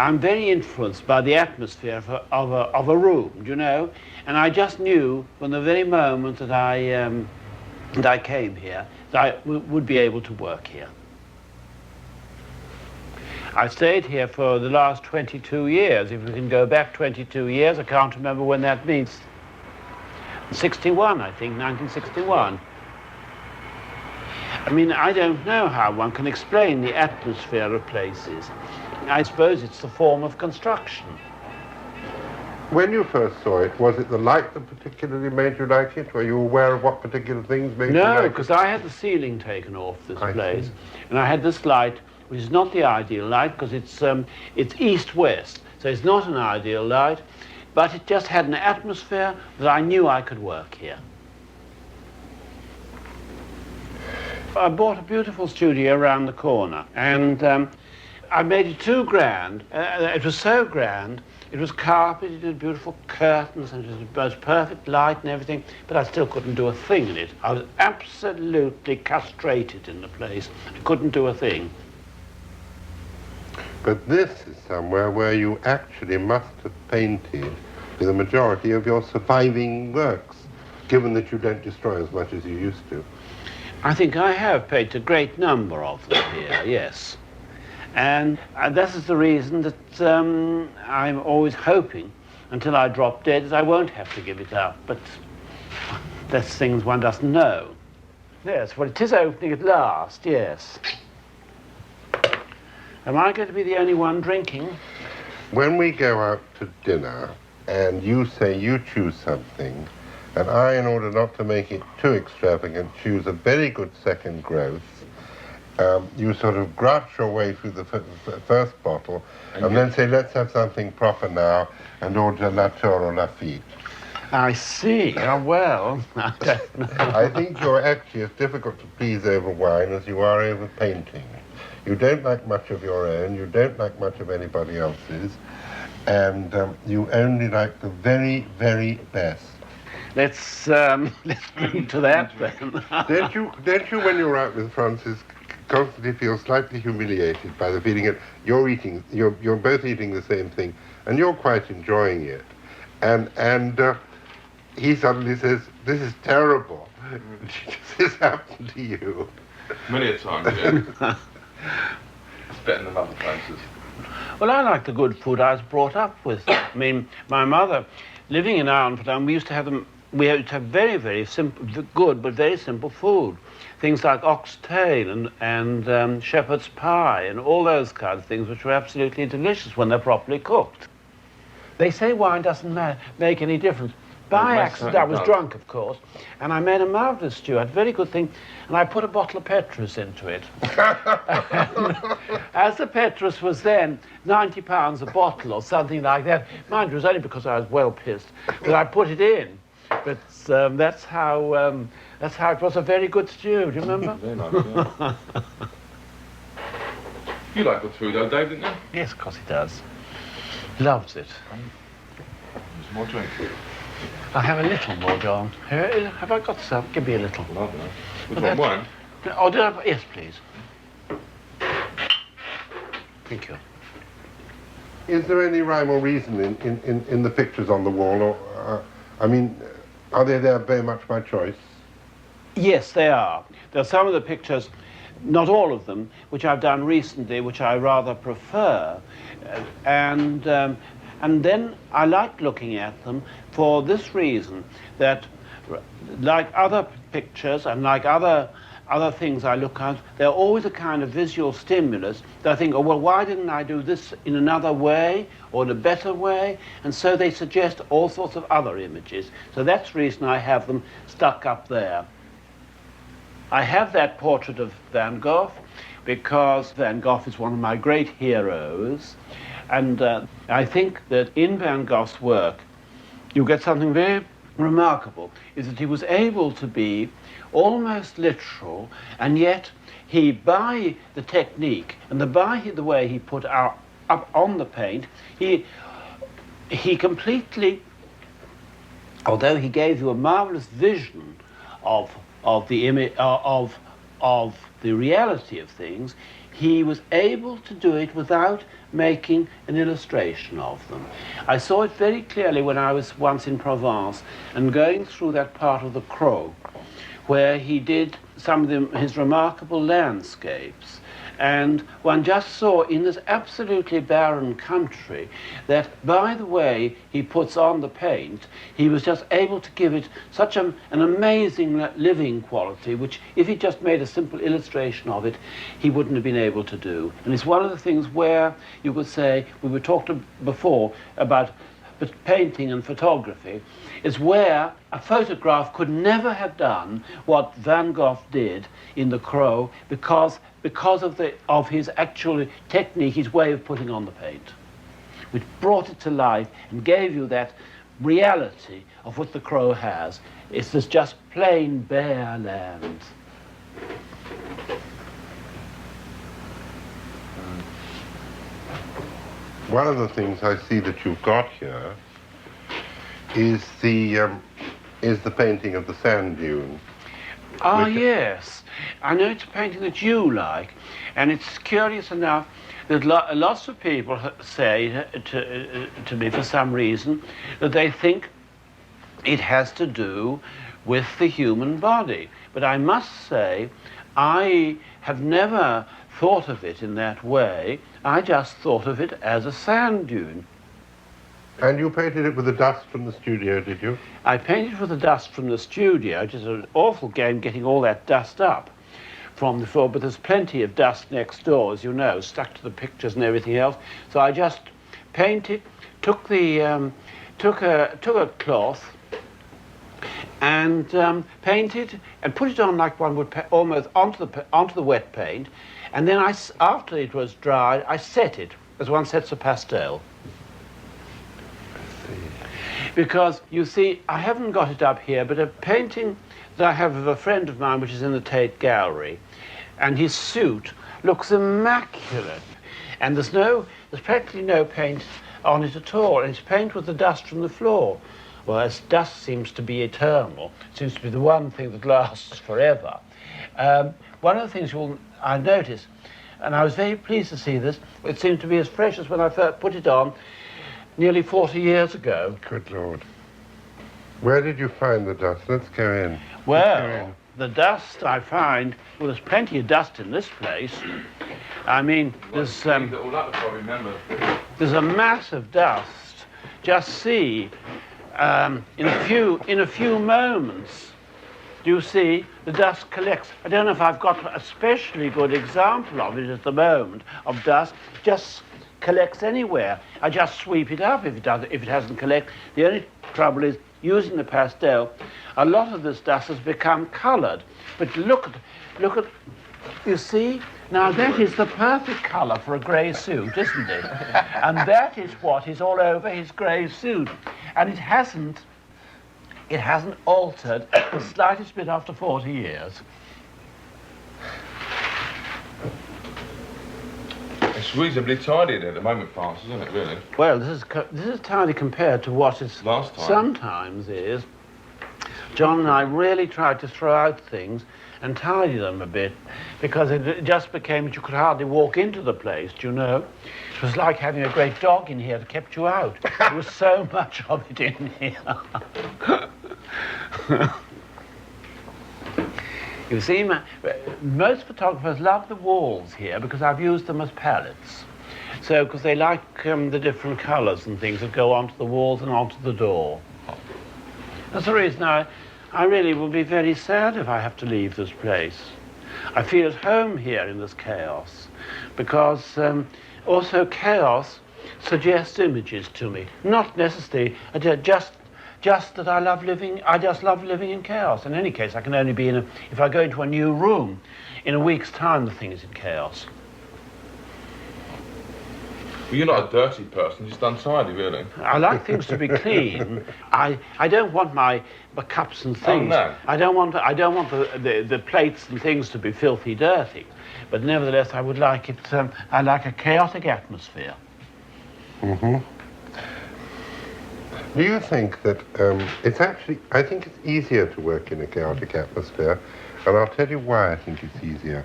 I'm very influenced by the atmosphere of a room, you know, and I just knew from the very moment that I came here that I would be able to work here. I stayed here for the last 22 years. If we can go back 22 years, I can't remember when that means. 61, I think, 1961. I mean, I don't know how one can explain the atmosphere of places. I suppose it's the form of construction. When you first saw it, was it the light that particularly made you like it? Were you aware of what particular things made you like it? No, because I had the ceiling taken off this place, see. and I had this light, which is not the ideal light, because it's east-west, so it's not an ideal light, but it just had an atmosphere that I knew I could work here. I bought a beautiful studio around the corner, and I made it too grand. It was so grand. It was carpeted with beautiful curtains, and it was the most perfect light and everything, but I still couldn't do a thing in it. I was absolutely castrated in the place. I couldn't do a thing. But this is somewhere where you actually must have painted for the majority of your surviving works, given that you don't destroy as much as you used to. I think I have painted a great number of them here, yes. And this is the reason that I'm always hoping, until I drop dead, that I won't have to give it up. But that's things one doesn't know. Yes, well, it is opening at last, yes. Am I going to be the only one drinking? When we go out to dinner and you say you choose something, and I, in order not to make it too extravagant, choose a very good second growth, you sort of grouch your way through the first bottle and then say, let's have something proper now, and order La Tour or Lafitte. I see. Oh, well, I don't know. I think you're actually as difficult to please over wine as you are over painting. You don't like much of your own, you don't like much of anybody else's, and you only like the very, very best. Let's drink to that then. Don't you, when you're out with Francis, constantly feel slightly humiliated by the feeling that you're both eating the same thing, and you're quite enjoying it, and he suddenly says, "This is terrible." Does this happen to you? Many a time, yeah. It's better than other places. Well, I like the good food I was brought up with. I mean, my mother, living in Arnhem, we used to have very, very simple, good but very simple food. Things like oxtail and shepherd's pie and all those kinds of things, which were absolutely delicious when they're properly cooked. They say wine doesn't make any difference. By accident, I was drunk, of course, and I made a marvellous stew, a very good thing, and I put a bottle of Petrus into it. As the Petrus was then £90 a bottle or something like that, mind you, it was only because I was well pissed that I put it in. But that's how it was a very good stew, do you remember? Very nice, yeah. You like good food though, Dave, didn't you? Yes, of course he does. Loves it. There's more drink. I'll have a little more, John. Have I got some? Give me a little. Well, I don't know. Which one, wine? Oh, did I? Yes, please. Thank you. Is there any rhyme or reason in the pictures on the wall, or I mean, are they there very much by choice? Yes, they are. There are some of the pictures, not all of them, which I've done recently, which I rather prefer, and then I like looking at them for this reason, that like other pictures and like other things I look at, they're always a kind of visual stimulus that I think, oh, well, why didn't I do this in another way or in a better way? And so they suggest all sorts of other images. So that's the reason I have them stuck up there. I have that portrait of Van Gogh because Van Gogh is one of my great heroes. And I think that in Van Gogh's work, you get something very remarkable, is that he was able to be almost literal, and yet he, by the technique and by the way he put up on the paint, he completely, although he gave you a marvelous vision of the image of the reality of things, he was able to do it without making an illustration of them. I saw it very clearly when I was once in Provence and going through that part of the Crow where he did some of his remarkable landscapes. And one just saw in this absolutely barren country that by the way he puts on the paint, he was just able to give it such an amazing living quality, which if he just made a simple illustration of it, he wouldn't have been able to do. And it's one of the things where you could say, we were talking before about painting and photography, is where a photograph could never have done what Van Gogh did in The Crow because of his actual technique, his way of putting on the paint, which brought it to life and gave you that reality of what The Crow has. It's this just plain bare land. One of the things I see that you've got here is the painting of the sand dune. Ah, yes. I know it's a painting that you like, and it's curious enough that lots of people say to me for some reason that they think it has to do with the human body. But I must say, I have never thought of it in that way. I just thought of it as a sand dune. And you painted it with the dust from the studio, did you? I painted with the dust from the studio. It is an awful game getting all that dust up from the floor, but there's plenty of dust next door, as you know, stuck to the pictures and everything else. So I just painted, took a cloth and painted and put it on like one would almost onto the wet paint, and then after it was dried, I set it as one sets a pastel. Because, you see, I haven't got it up here, but a painting that I have of a friend of mine, which is in the Tate Gallery, and his suit looks immaculate. And there's practically no paint on it at all, and it's paint with the dust from the floor. Well, as dust seems to be eternal, it seems to be the one thing that lasts forever. One of the things I noticed, and I was very pleased to see this, it seemed to be as fresh as when I first put it on, nearly 40 years ago. Good Lord. Where did you find the dust? Let's go in. Well, the dust I find, well, there's plenty of dust in this place. I mean, there's a mass of dust. Just see, in a few moments, do you see the dust collects? I don't know if I've got a especially good example of it at the moment, of dust. Just collects anywhere. I just sweep it up if it hasn't collected. The only trouble is using the pastel, a lot of this dust has become coloured. But look at, you see, now that is the perfect colour for a grey suit, isn't it? And that is what is all over his grey suit. And it hasn't altered the slightest bit after 40 years. It's reasonably tidy at the moment, Francis, isn't it, really? Well, this is tidy compared to what it Last time. sometimes is. John and I really tried to throw out things and tidy them a bit, because it just became that you could hardly walk into the place, do you know? It was like having a great dog in here that kept you out. There was so much of it in here. You see, most photographers love the walls here because I've used them as palettes. So, because they like the different colours and things that go onto the walls and onto the door. That's the reason I really will be very sad if I have to leave this place. I feel at home here in this chaos, because also chaos suggests images to me. Not necessarily, just that I just love living in chaos. In any case, I can only be if I go into a new room, in a week's time the thing is in chaos. Well, you're not a dirty person, just untidy, really. I like things to be clean. I don't want my cups and things. Oh, no. I don't want the plates and things to be filthy dirty. But nevertheless, I would like it. I like a chaotic atmosphere. Mm-hmm. Do you think that I think it's easier to work in a chaotic atmosphere, and I'll tell you why I think it's easier.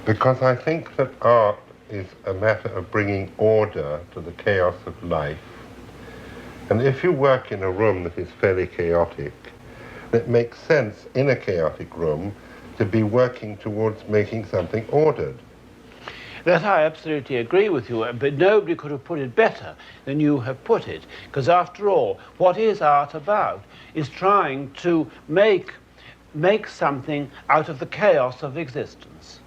Because I think that art is a matter of bringing order to the chaos of life. And if you work in a room that is fairly chaotic, it makes sense in a chaotic room to be working towards making something ordered. That I absolutely agree with you, but nobody could have put it better than you have put it. Because after all, what is art about is trying to make something out of the chaos of existence.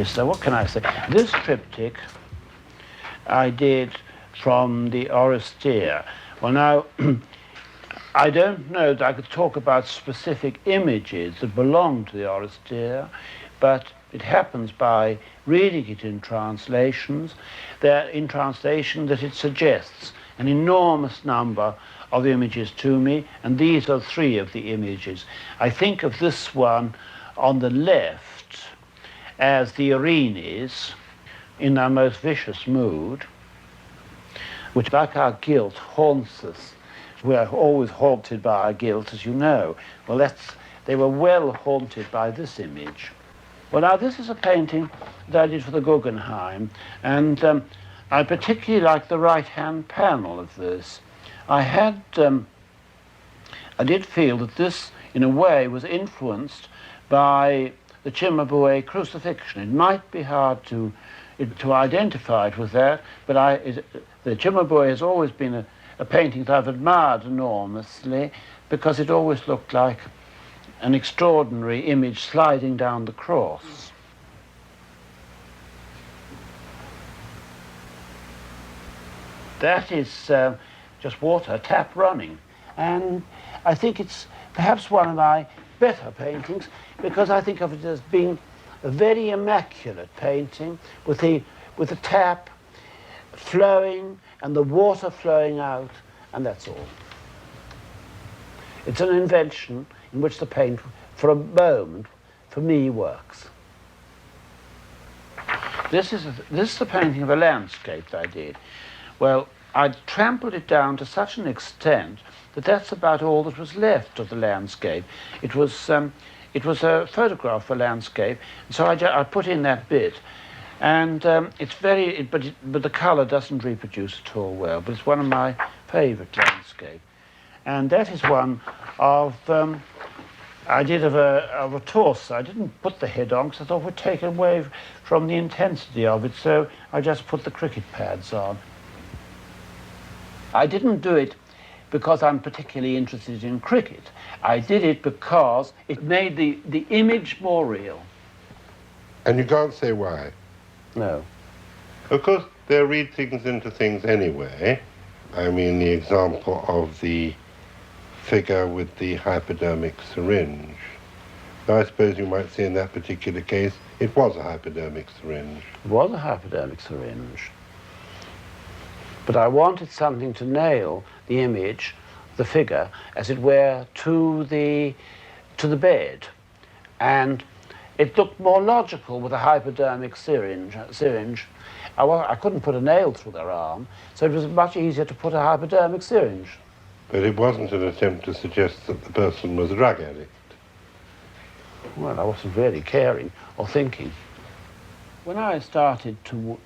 So what can I say? This triptych I did from the Oresteia. Well now, I don't know that I could talk about specific images that belong to the Oresteia, but it happens by reading it in translations, that it suggests an enormous number of images to me, and these are three of the images. I think of this one on the left as the Erinyes in their most vicious mood, which, like our guilt, haunts us. We are always haunted by our guilt, as you know. Well, they were well haunted by this image. Well, now, this is a painting that I did for the Guggenheim, and I particularly like the right-hand panel of this. I did feel that this, in a way, was influenced by the Cimabue crucifixion. It might be hard to identify it with that, but the Cimabue has always been a painting that I've admired enormously because it always looked like an extraordinary image sliding down the cross. That is just water, tap running. And I think it's perhaps one of my better paintings because I think of it as being a very immaculate painting with the tap flowing and the water flowing out, and that's all. It's an invention in which the paint, for a moment, for me, works. This is the painting of a landscape that I did. Well, I trampled it down to such an extent that that's about all that was left of the landscape. It it was a photograph of a landscape, so I put in that bit. And it's very, but the colour doesn't reproduce at all well, but it's one of my favourite landscapes. And that is one of, I did of a torso. I didn't put the head on because I thought it would take away from the intensity of it, so I just put the cricket pads on. I didn't do it because I'm particularly interested in cricket. I did it because it made the image more real. And you can't say why? No. Of course, they read things into things anyway. I mean, the example of the figure with the hypodermic syringe. Now, I suppose you might say in that particular case, it was a hypodermic syringe. It was a hypodermic syringe. But I wanted something to nail the image, the figure, as it were, to the bed. And it looked more logical with a hypodermic syringe. I couldn't put a nail through their arm, so it was much easier to put a hypodermic syringe. But it wasn't an attempt to suggest that the person was a drug addict. Well, I wasn't really caring or thinking. When I started to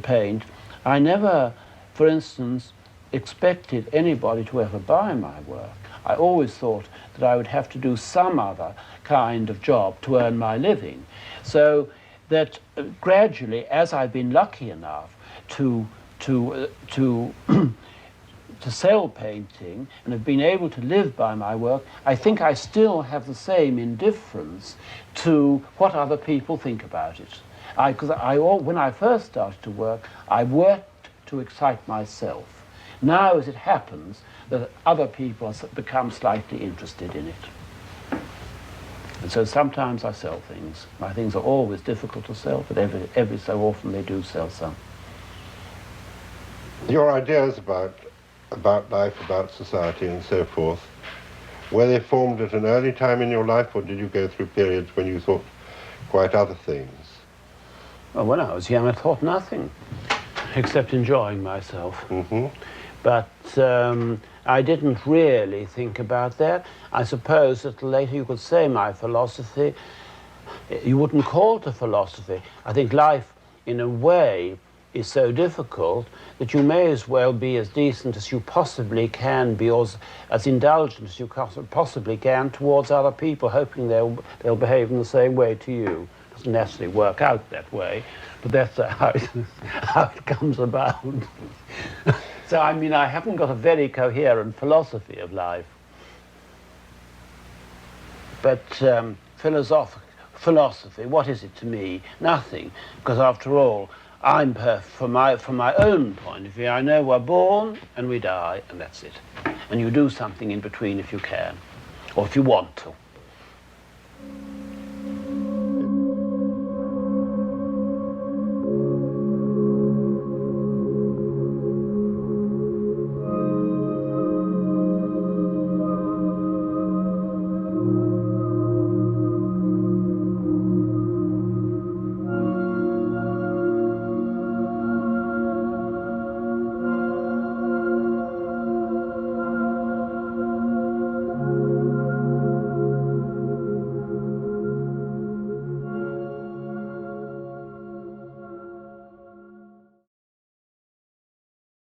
paint, I never, for instance, expected anybody to ever buy my work. I always thought that I would have to do some other kind of job to earn my living. So that gradually, as I've been lucky enough to sell painting and have been able to live by my work, I think I still have the same indifference to what other people think about it. Because when I first started to work, I worked to excite myself. Now, as it happens, that other people become slightly interested in it. And so sometimes I sell things. My things are always difficult to sell, but every so often they do sell some. Your ideas about life, about society and so forth, were they formed at an early time in your life, or did you go through periods when you thought quite other things? Well, when I was young, I thought nothing, except enjoying myself. Mm-hmm. But I didn't really think about that. I suppose that later you could say my philosophy, you wouldn't call it a philosophy. I think life, in a way, is so difficult that you may as well be as decent as you possibly can be, or as indulgent as you possibly can towards other people, hoping they'll behave in the same way to you. It doesn't necessarily work out that way, but that's how it comes about. So, I mean, I haven't got a very coherent philosophy of life. But philosophy, what is it to me? Nothing, because after all, I'm from my own point of view. I know we're born and we die, and that's it. And you do something in between if you can, or if you want to.